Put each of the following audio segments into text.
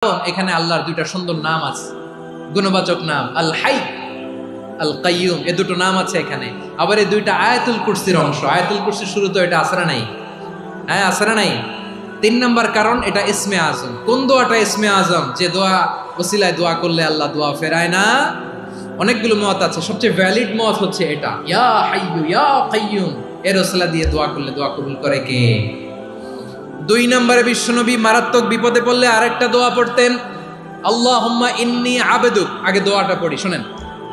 এখানে আল্লাহর দুইটা সুন্দর নাম আছে, গুণবাচক নাম আল হাই, আল কাইয়ুম, এই দুটো নাম আছে এখানে। আবার এই দুইটা আয়াতুল কুরসির অংশ। আয়াতুল কুরসির শুরু তো এটা আসরা নাই, হ্যাঁ আসরা নাই। 3 নাম্বার কারণ এটা ইসমে আজম। কোন দোয়াটা ইসমে আজম? যে দোয়া ওসিলায় দোয়া করলে আল্লাহ দোয়া ফেরায় না। অনেকগুলো মত আছে, সবচেয়ে ভ্যালিড মত হচ্ছে এটা, ইয়া হাইয়ু ইয়া কাইয়ুম, এর ওসিলা দিয়ে দোয়া করলে দোয়া কবুল করে কে? 2 নম্বরে বিশ্বনবী মারাত্মক বিপদে পড়লে আরেকটা দোয়া পড়তেন, আল্লাহুম্মা ইন্নী আবদুক। আগে দোয়াটা পড়ি শুনেন,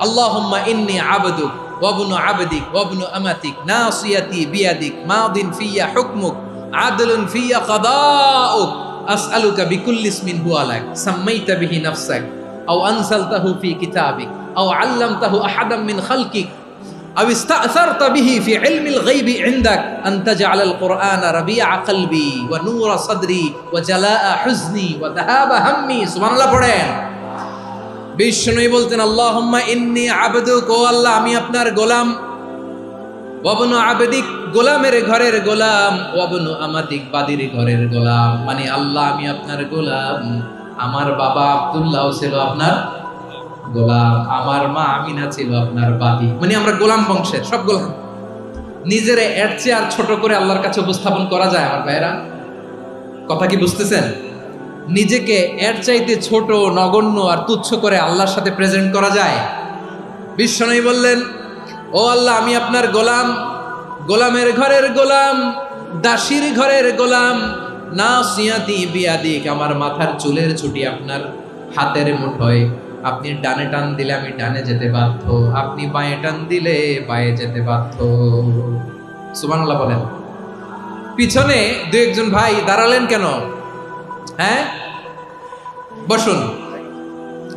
আল্লাহুম্মা ইন্নী আবদুক ওয়া ইবনু আবদিক ওয়া ইবনু আমাতিক নাসিয়াতি বিয়াদিক মাদিন ফিয়া হুকমুক আদলুন ফিয়া কাদাউক আসআলুকা বিকুল্লি ইসমিন হুয়া লাক সাম্মাইতা বিহি নাফসাক আও আনসালতাহু ফি কিতাবিক আও আল্লামতাহু আহাদাম মিন খালকিক أو استأثرت به في علم الغيب عندك أن تجعل القرآن ربيع قلبي ونور صدري وجلاء حزني وذهاب همي। سبحان الله পড়েন। বিষ্ণুই বলতেন, আল্লাহুম্মা ইন্নী আবদুক, ও আল্লাহ আমি আপনার গোলাম, ওয়াবনু আবদিক, গোলামের ঘরের গোলাম, ওয়াবনু আমাতিক, বাদির ঘরের গোলাম। মানে আল্লাহ আমি আপনার গোলাম, আমার বাবা আব্দুল্লাহ ছিল আপনার গোলাম, আমার মা আমিনা ছিল আপনার বাদী। মানে আমরা গোলাম বংশের, সব গোলাম। নিজের এর চেয়ে আর ছোট করে আল্লাহর কাছে উপস্থাপন করা যায় আমার ভাইরা? কথা কি বুঝতেছেন? নিজেকে এর চাইতে ছোট, নগণ্য আর তুচ্ছ করে আল্লাহর সাথে প্রেজেন্ট করা যায়? বিশ্বনবী বললেন, ও আল্লাহ আমি আপনার গোলাম, গোলামের ঘরের গোলাম, দাসীর ঘরের গোলাম, নাসিয়াতি বিয়াদিক, আমার মাথার চুলের ছুটি আপনার হাতের মুঠোয়। আপনি ডানে টান দিলে আমি ডানে যেতে বাধ্য, আপনি বাঁয়ে টান দিলে বাঁয়ে যেতে বাধ্য। সুবহানাল্লাহ বলেন। পিছনে 2-1 ভাই দাঁড়ালেন কেন? হ্যাঁ বসুন,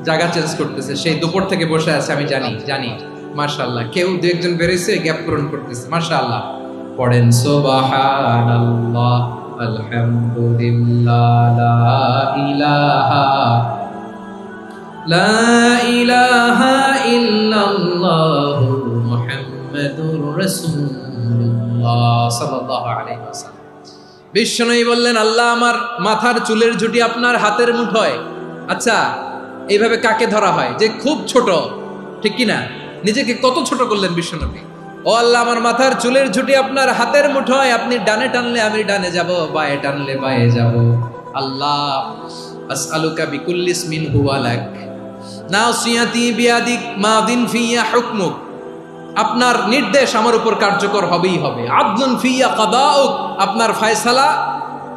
জায়গা চেঞ্জ করতেছে, সেই দুপুর থেকে বসে আছে আমি জানি। মাশাআল্লাহ, কেউ 2-1 বেরিয়েছে, গ্যাপ পূরণ করতেছে, মাশাআল্লাহ। পড়েন সুবহানাল্লাহ আলহামদুলিল্লাহ লা ইলাহা ইল্লাল্লাহু মুহাম্মাদুর রাসূলুল্লাহ সাল্লাল্লাহু আলাইহি ওয়াসাল্লাম। বিশ্বনবী বললেন, আল্লাহ আমার মাথার চুলের ঝুঁটি আপনার হাতের মুঠোয়। আচ্ছা, এইভাবে কাকে ধরা হয়? যে খুব ছোট, ঠিক কি না? নিজেকে কত ছোট করলেন বিশ্বনবী। ও আল্লাহ আমার মাথার চুলের ঝুঁটি আপনার হাতের মুঠোয়, আপনি ডানে টানলে আমি ডানে যাব, বাঁয়ে টানলে বাঁয়ে যাব। আল্লাহ আসআলুকা বিকুল্লি ইসমিন হুয়া লাক নাসিয়াতি বিয়াদিক মাদিন ফিয়া হুকমুক, আপনার নির্দেশ আমার উপর কার্যকর হবেই হবে। আদলুন ফিয়া কাদাউক, আপনার ফয়সালা,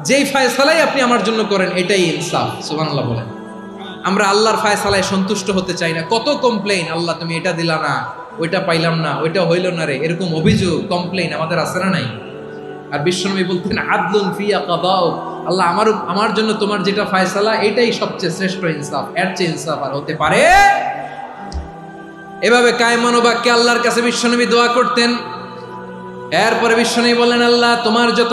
যেই ফয়সালাই আপনি আমার জন্য করেন এটাই ইনসাফ। সুবহানাল্লাহ বলেন। আমরা আল্লাহর ফয়সালায় সন্তুষ্ট হতে চাই না। কত কমপ্লেইন, আল্লাহ তুমি এটা দিলা না, ওইটা পাইলাম না, ওইটা হইল না রে, এরকম অভিযোগ কমপ্লেইন আমাদের আছে না নাই? আর বিশ্বনবী বলতেন, আদলুন ফিয়া কাদাউক, আল্লাহ আমার জন্য তোমার যেটা ফয়সালা এটাই সবচেয়ে শ্রেষ্ঠ ইনসাফ, এর চেয়ে ইনসাফ আর হতে পারে? এভাবে কায়মান বাক্যে আল্লাহর কাছে বিশ্বনবী দোয়া করতেন। এরপরে বিশ্বনবী বললেন, আল্লাহ তোমার যত